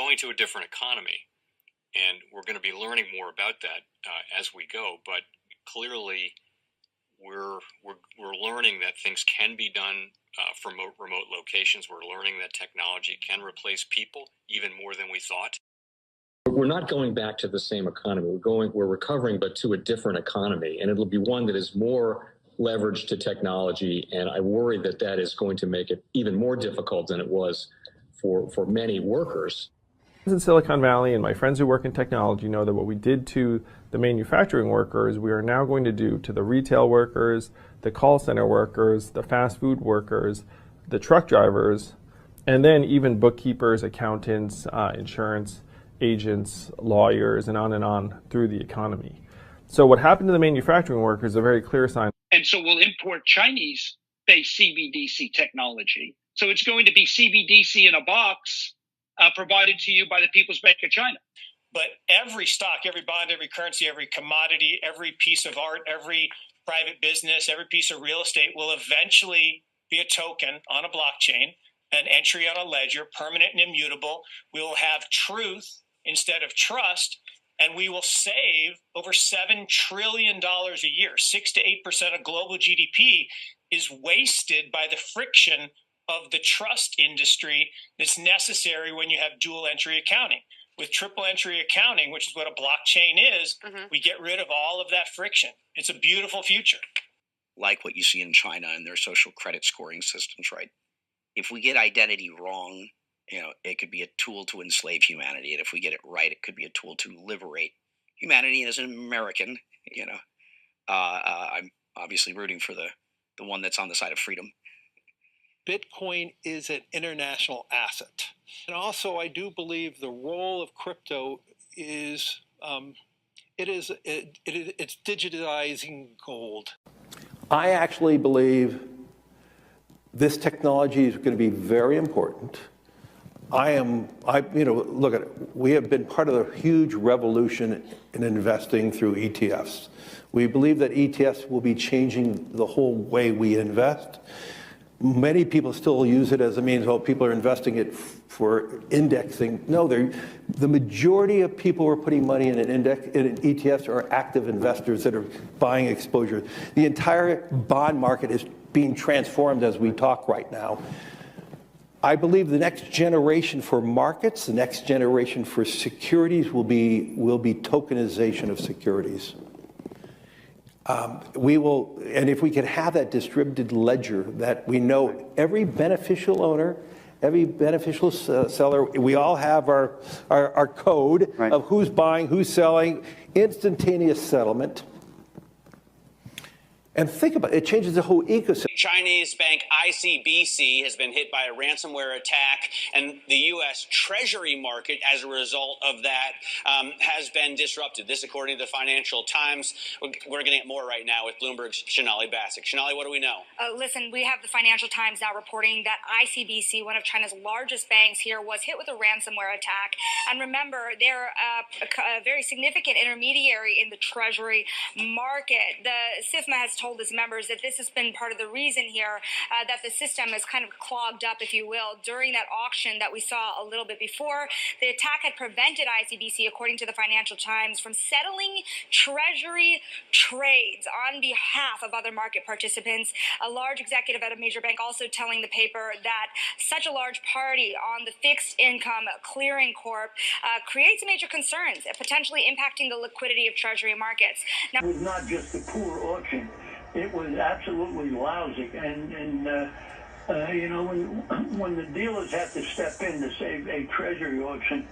going to a different economy, and we're going to be learning more about that as we go. But clearly, we're learning that things can be done from remote locations. We're learning that technology can replace people even more than we thought. We're not going back to the same economy. We're recovering, but to a different economy, and it'll be one that is more leveraged to technology. And I worry that that is going to make it even more difficult than it was for many workers. In Silicon Valley, and my friends who work in technology know that what we did to the manufacturing workers, we are now going to do to the retail workers, the call center workers, the fast food workers, the truck drivers, and then even bookkeepers, accountants, insurance agents, lawyers, and on through the economy. So what happened to the manufacturing workers is a very clear sign. And so we'll import Chinese-based CBDC technology. So it's going to be CBDC in a box provided to you by the People's Bank of China. But every stock, every bond, every currency, every commodity, every piece of art, every private business, every piece of real estate will eventually be a token on a blockchain, an entry on a ledger, permanent and immutable. We will have truth instead of trust, and we will save over $7 trillion a year. 6 to 8% of global GDP is wasted by the friction of the trust industry that's necessary when you have dual entry accounting. With triple entry accounting, which is what a blockchain is, we get rid of all of that friction. It's a beautiful future. Like what you see in China and their social credit scoring systems, right? If we get identity wrong, it could be a tool to enslave humanity. And if we get it right, it could be a tool to liberate humanity. And as an American, I'm obviously rooting for the one that's on the side of freedom. Bitcoin is an international asset. And also, I do believe the role of crypto is, it's digitizing gold. I actually believe this technology is going to be very important. Look at it. We have been part of a huge revolution in investing through ETFs. We believe that ETFs will be changing the whole way we invest. Many people still use it as a means, well, people are investing it for indexing. No, the majority of people who are putting money in an ETFs are active investors that are buying exposure. The entire bond market is being transformed as we talk right now. I believe the next generation for markets, the next generation for securities will be tokenization of securities. And if we could have that distributed ledger that we know every beneficial owner, every beneficial seller, we all have our code of who's buying, who's selling, instantaneous settlement. And think about it, it changes the whole ecosystem. Chinese bank ICBC has been hit by a ransomware attack, and the U.S. Treasury market, as a result of that, has been disrupted. This, according to the Financial Times. We're getting more right now with Bloomberg's Shonali Bassick. Shonali, what do we know? Listen, we have the Financial Times now reporting that ICBC, one of China's largest banks here, was hit with a ransomware attack. And remember, they're a very significant intermediary in the Treasury market. The SIFMA has told its members that this has been part of the reason here that the system is kind of clogged up, if you will, during that auction that we saw a little bit before. The attack had prevented ICBC, according to the Financial Times, from settling Treasury trades on behalf of other market participants. A large executive at a major bank also telling the paper that such a large party on the fixed income clearing corp creates major concerns, potentially impacting the liquidity of Treasury markets. Now, it was not just a poor auction. It was absolutely lousy, and when the dealers have to step in to save a treasury auction,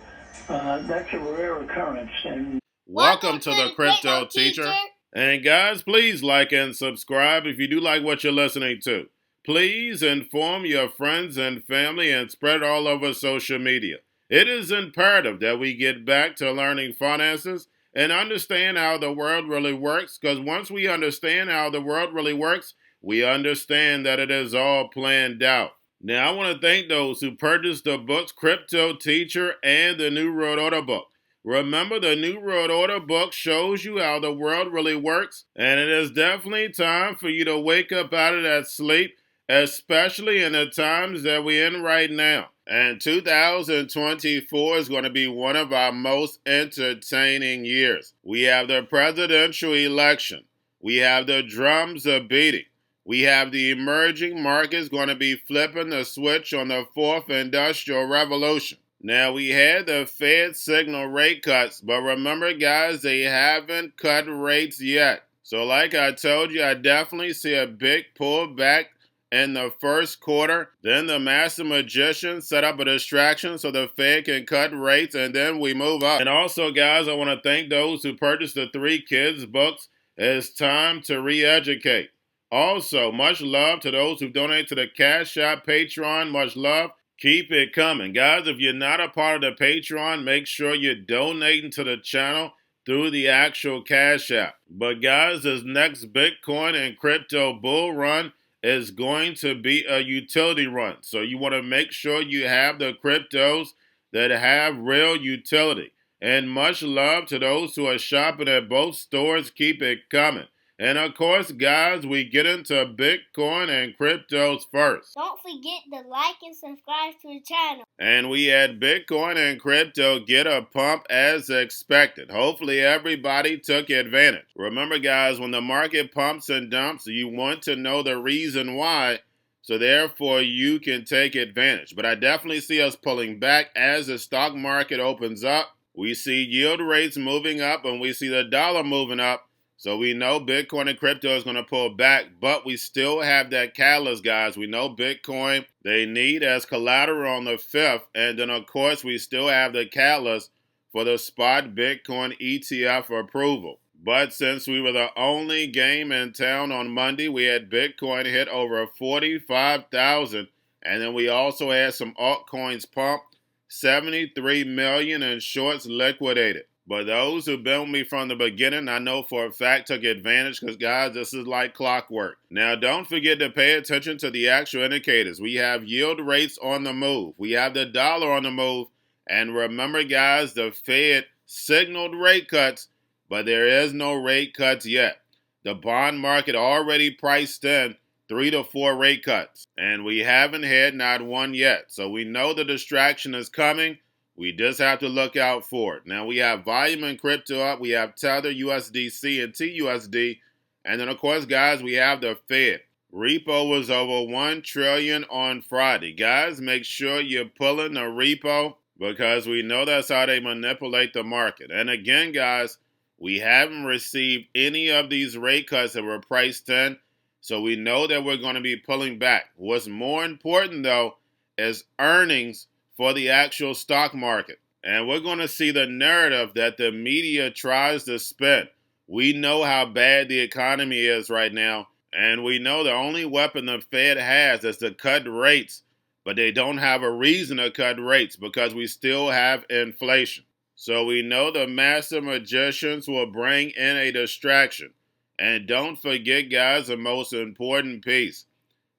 that's a rare occurrence. And welcome to the Crypto Teacher. And guys, please like and subscribe if you do like what you're listening to. Please inform your friends and family and spread it all over social media. It is imperative that we get back to learning finances and understand how the world really works, because once we understand how the world really works, we understand that it is all planned out. Now, I want to thank those who purchased the books Cryptoteacher and the New World Order book. Remember, the New World Order book shows you how the world really works, and it is definitely time for you to wake up out of that sleep, especially in the times that we're in right now. And 2024 is going to be one of our most entertaining years. We have the presidential election. We have the drums a beating. We have the emerging markets going to be flipping the switch on the fourth industrial revolution. Now, we had the Fed signal rate cuts, but remember, guys, they haven't cut rates yet. So like I told you, I definitely see a big pullback in the first quarter. Then the master magician set up a distraction so the Fed can cut rates, and then we move up. And also, guys, I want to thank those who purchased the 3 Kids books. It's time to re-educate. Also, much love to those who donate to the Cash App, Patreon. Much love. Keep it coming. Guys, if you're not a part of the Patreon, make sure you're donating to the channel through the actual Cash App. But guys, this next Bitcoin and crypto bull run is going to be a utility run. So you want to make sure you have the cryptos that have real utility. And much love to those who are shopping at both stores. Keep it coming. And of course, guys, we get into Bitcoin and cryptos first. Don't forget to like and subscribe to the channel. And we had Bitcoin and crypto get a pump as expected. Hopefully everybody took advantage. Remember, guys, when the market pumps and dumps, you want to know the reason why, so therefore you can take advantage. But I definitely see us pulling back as the stock market opens up. We see yield rates moving up and we see the dollar moving up. So we know Bitcoin and crypto is going to pull back, but we still have that catalyst, guys. We know Bitcoin, they need as collateral on the 5th. And then, of course, we still have the catalyst for the spot Bitcoin ETF approval. But since we were the only game in town on Monday, we had Bitcoin hit over 45,000. And then we also had some altcoins pump, 73 million in shorts liquidated. But those who've been with me from the beginning, I know for a fact took advantage because, guys, this is like clockwork. Now, don't forget to pay attention to the actual indicators. We have yield rates on the move. We have the dollar on the move. And remember, guys, the Fed signaled rate cuts, but there is no rate cuts yet. The bond market already priced in 3 to 4 rate cuts. And we haven't had not one yet. So we know the distraction is coming. We just have to look out for it. Now, we have volume in crypto up. We have Tether, USDC, and TUSD. And then, of course, guys, we have the Fed. Repo was over $1 trillion on Friday. Guys, make sure you're pulling the repo because we know that's how they manipulate the market. And again, guys, we haven't received any of these rate cuts that were priced in. So we know that we're going to be pulling back. What's more important, though, is earnings for the actual stock market. And we're going to see the narrative that the media tries to spin. We know how bad the economy is right now, and we know the only weapon the Fed has is to cut rates, but they don't have a reason to cut rates because we still have inflation. So we know the master magicians will bring in a distraction. And don't forget, guys, the most important piece.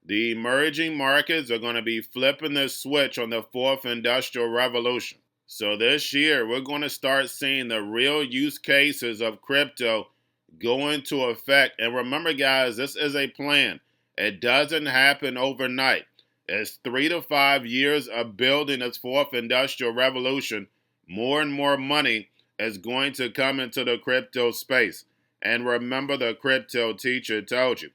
The emerging markets are going to be flipping the switch on the fourth industrial revolution. So this year, we're going to start seeing the real use cases of crypto go into effect. And remember, guys, this is a plan. It doesn't happen overnight. It's 3 to 5 years of building this fourth industrial revolution. More and more money is going to come into the crypto space. And remember, the crypto teacher told you.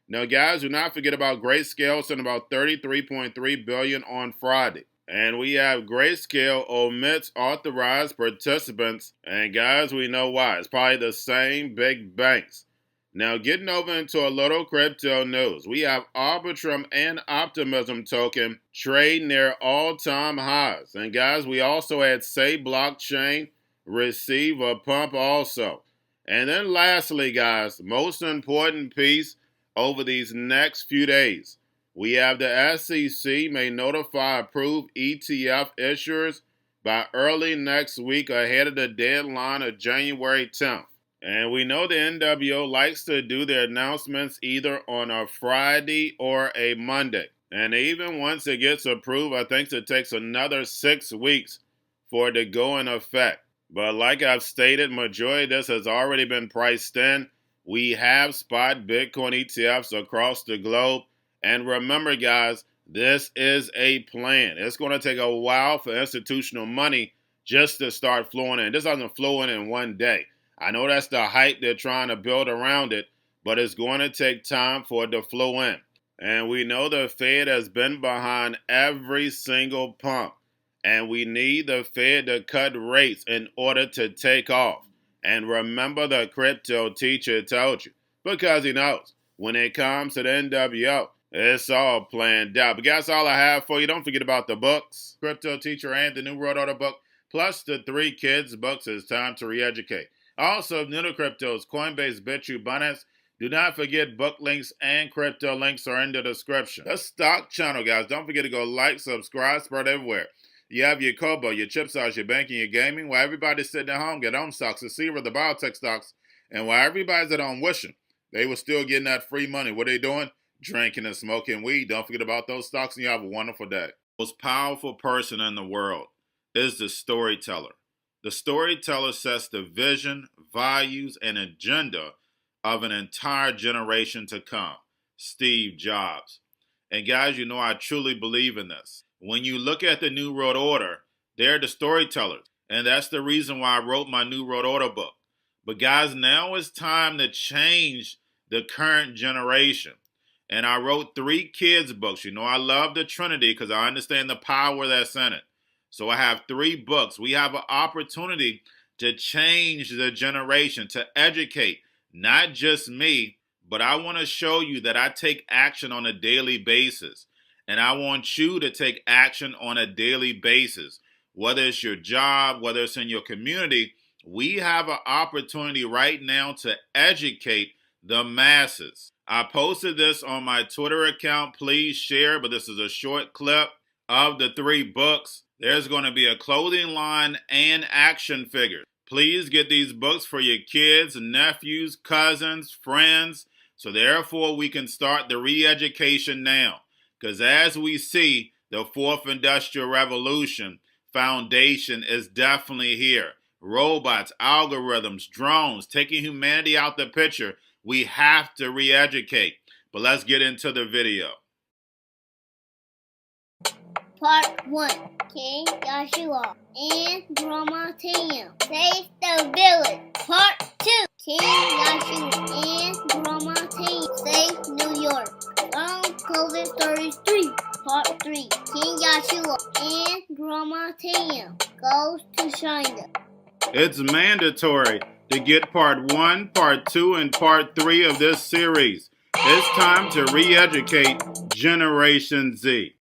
Now, guys, do not forget about Grayscale sending about $33.3 billion on Friday. And we have Grayscale omits authorized participants. And, guys, we know why. It's probably the same big banks. Now, getting over into a little crypto news. We have Arbitrum and Optimism token trade near all-time highs. And, guys, we also had Say Blockchain receive a pump also. And then lastly, guys, most important piece over these next few days, we have the SEC may notify approved ETF issuers by early next week ahead of the deadline of January 10th. And we know the NWO likes to do their announcements either on a Friday or a Monday. And even once it gets approved, I think it takes another 6 weeks for it to go in effect. But like I've stated, majority of this has already been priced in. We have spot Bitcoin ETFs across the globe. And remember, guys, This is a plan. It's going to take a while for institutional money just to start flowing in. This doesn't flow in one day. I know that's the hype they're trying to build around it, but it's going to take time for it to flow in. And we know the Fed has been behind every single pump. And we need the Fed to cut rates in order to take off. And remember, the crypto teacher told you, because he knows when it comes to the NWO, it's all planned out. But that's all I have for you. Don't forget about the books, Crypto Teacher and the New World Order book, plus the 3 kids books. It's time to re-educate. Also, new to cryptos, Coinbase, Bitrue, Binance. Do not forget book links and crypto links are in the description. The stock channel, guys. Don't forget to go like, subscribe, spread everywhere. You have your Kobo, your chip stocks, your banking, your gaming. While everybody's sitting at home, get on stocks, the Seaver, the biotech stocks. And while everybody's at home wishing they were still getting that free money, what are they doing? Drinking and smoking weed. Don't forget about those stocks, and you have a wonderful day. The most powerful person in the world is the storyteller. The storyteller sets the vision, values, and agenda of an entire generation to come. Steve Jobs. And guys, you know I truly believe in this. When you look at the New World Order, they're the storytellers. And that's the reason why I wrote my New World Order book. But guys, now it's time to change the current generation. And I wrote 3 kids books. You know I love the Trinity because I understand the power that's in it. So I have 3 books. We have an opportunity to change the generation, to educate, not just me, but I want to show you that I take action on a daily basis. And I want you to take action on a daily basis. Whether it's your job, whether it's in your community, we have an opportunity right now to educate the masses. I posted this on my Twitter account. Please share, but this is a short clip of the 3 books. There's going to be a clothing line and action figures. Please get these books for your kids, nephews, cousins, friends, so therefore we can start the re-education now. Because as we see, the 4th Industrial Revolution foundation is definitely here. Robots, algorithms, drones, taking humanity out the picture. We have to re-educate. But let's get into the video. Part 1. King Joshua and Grandma Tam save the village. Part 2. King Joshua and Grandma Tam save New York from COVID-33. Part 3. King Joshua and Grandma Tam goes to China. It's mandatory to get part 1, part 2, and part 3 of this series. It's time to re-educate Generation Z.